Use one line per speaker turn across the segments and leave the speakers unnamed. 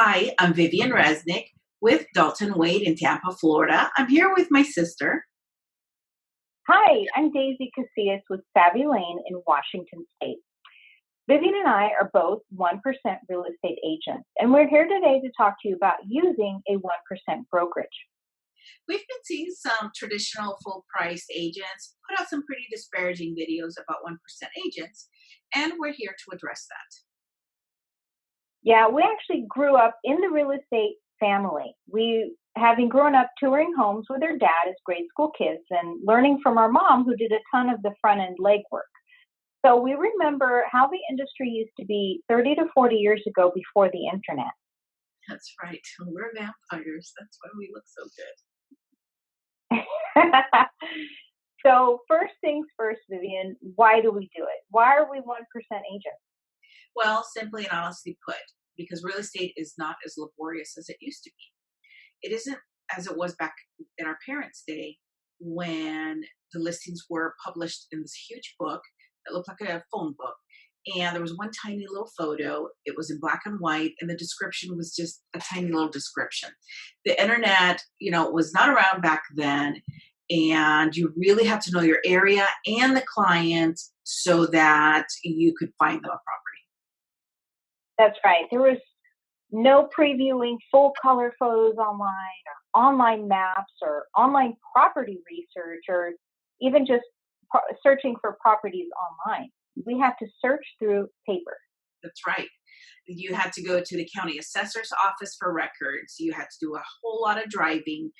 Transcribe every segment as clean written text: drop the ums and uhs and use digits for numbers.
Hi, I'm Vivian Resnick with Dalton Wade in Tampa, Florida. I'm here with my sister.
Hi, I'm Daisy Casillas with Savvy Lane in Washington State. Vivian and I are both 1% real estate agents, and we're here today to talk to you about using a 1% brokerage.
We've been seeing some traditional full price agents put out some pretty disparaging videos about 1% agents, and we're here to address that.
Yeah, we actually grew up in the real estate family. Having grown up touring homes with our dad as grade school kids and learning from our mom, who did a ton of the front end legwork. So we remember how the industry used to be 30 to 40 years ago before the internet.
That's right. We're vampires. That's why we look so
So first things first, Vivian, why do we do it? Why are we 1% agents?
good. Well, simply and honestly put, because real estate is not as laborious as it used to be. It isn't as it was back in our parents' day when the listings were published in this huge book that looked like a phone book. And there was one tiny little photo. It was in black and white, and the description was just a tiny little description. The internet, was not around back then, and you really had to know your area and the client so that you could find them a property.
That's right. There was no previewing full color photos online or online maps or online property research or even just searching for properties online. We have to search through paper.
That's right. You had to go to the county assessor's office for records. You had to do a whole lot of driving,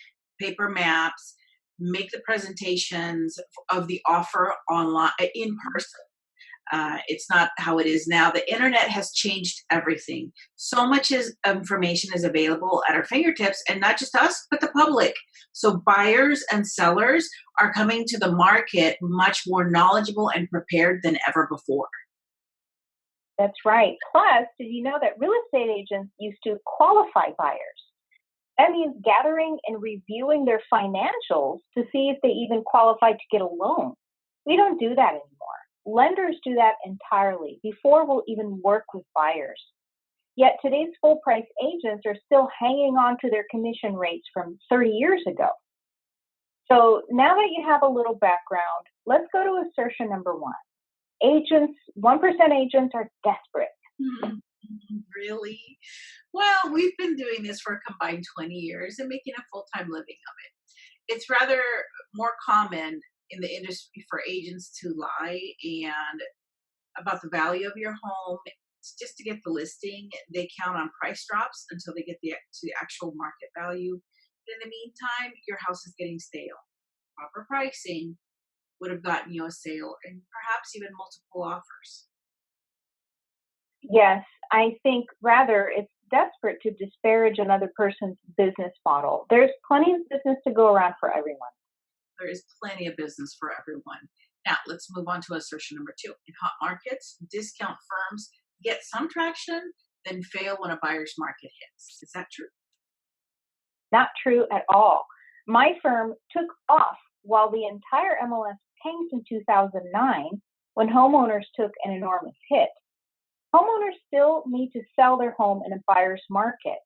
paper maps, make the presentations of the offer online in person. It's not how it is now. The internet has changed everything. So much information is available at our fingertips, and not just us, but the public. So buyers and sellers are coming to the market much more knowledgeable and prepared than ever before.
That's right. Plus, did you know that real estate agents used to qualify buyers? That means gathering and reviewing their financials to see if they even qualify to get a loan. We don't do that anymore. Lenders do that entirely before we'll even work with buyers. Yet today's full price agents are still hanging on to their commission rates from 30 years ago. So now that you have a little background, let's go to assertion number one. 1% agents are desperate.
Really? Well, we've been doing this for a combined 20 years and making a full-time living of it. It's rather more common in the industry for agents to lie and about the value of your home just to get the listing. They count on price drops until they get to the actual market value. But in the meantime, your house is getting stale. Proper pricing would have gotten you a sale and perhaps even multiple offers.
Yes, I think rather it's desperate to disparage another person's business model. There's plenty of business to go around for everyone.
There is plenty of business for everyone. Now, let's move on to assertion number two. In hot markets, discount firms get some traction, then fail when a buyer's market hits. Is that true?
Not true at all. My firm took off while the entire MLS tanked in 2009 when homeowners took an enormous hit. Homeowners still need to sell their home in a buyer's market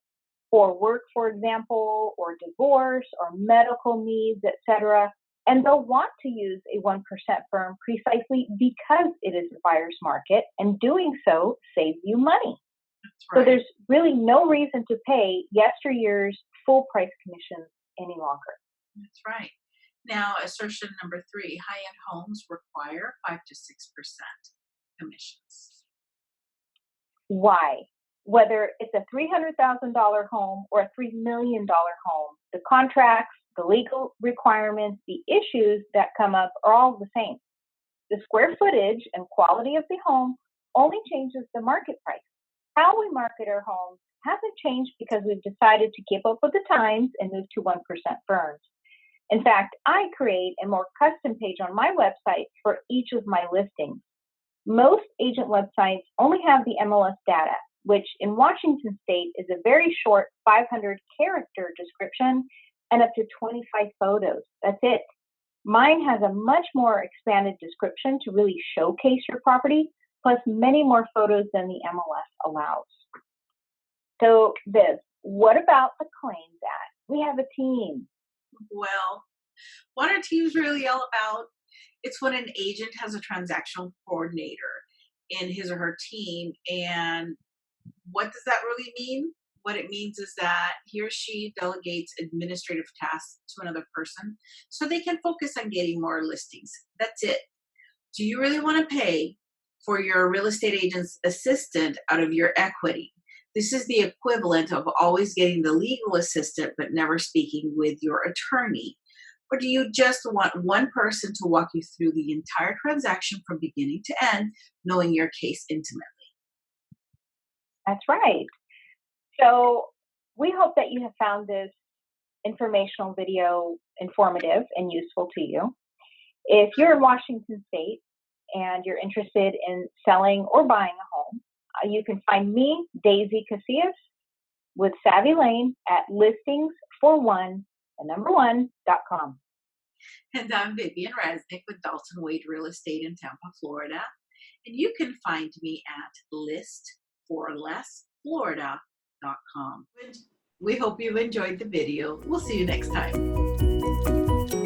for work, for example, or divorce or medical needs, etc. And they'll want to use a 1% firm precisely because it is a buyer's market, and doing so saves you money.
That's right.
So there's really no reason to pay yesteryear's full price commissions any longer.
That's right. Now, assertion number three, high-end homes require 5 to 6% commissions.
Why? Whether it's a $300,000 home or a $3 million home, the contracts, the legal requirements, the issues that come up are all the same. The square footage and quality of the home only changes the market price. How we market our homes hasn't changed because we've decided to keep up with the times and move to 1% firms. In fact, I create a more custom page on my website for each of my listings. Most agent websites only have the MLS data, which in Washington State is a very short 500-character description and up to 25 photos. That's it. Mine has a much more expanded description to really showcase your property, plus many more photos than the MLS allows. So, Viv, what about the claims act? We have a team.
Well, what are teams really all about? It's when an agent has a transactional coordinator in his or her team. And what does that really mean? What it means is that he or she delegates administrative tasks to another person so they can focus on getting more listings. That's it. Do you really want to pay for your real estate agent's assistant out of your equity? This is the equivalent of always getting the legal assistant but never speaking with your attorney. Or do you just want one person to walk you through the entire transaction from beginning to end, knowing your case intimately?
That's right. So, we hope that you have found this informational video informative and useful to you. If you're in Washington State and you're interested in selling or buying a home, you can find me, Daisy Casillas, with Savvy Lane at listings41.com.
And I'm Vivian Resnick with Dalton Wade Real Estate in Tampa, Florida. And you can find me at listforlessflorida.com. We hope you enjoyed the video. We'll see you next time.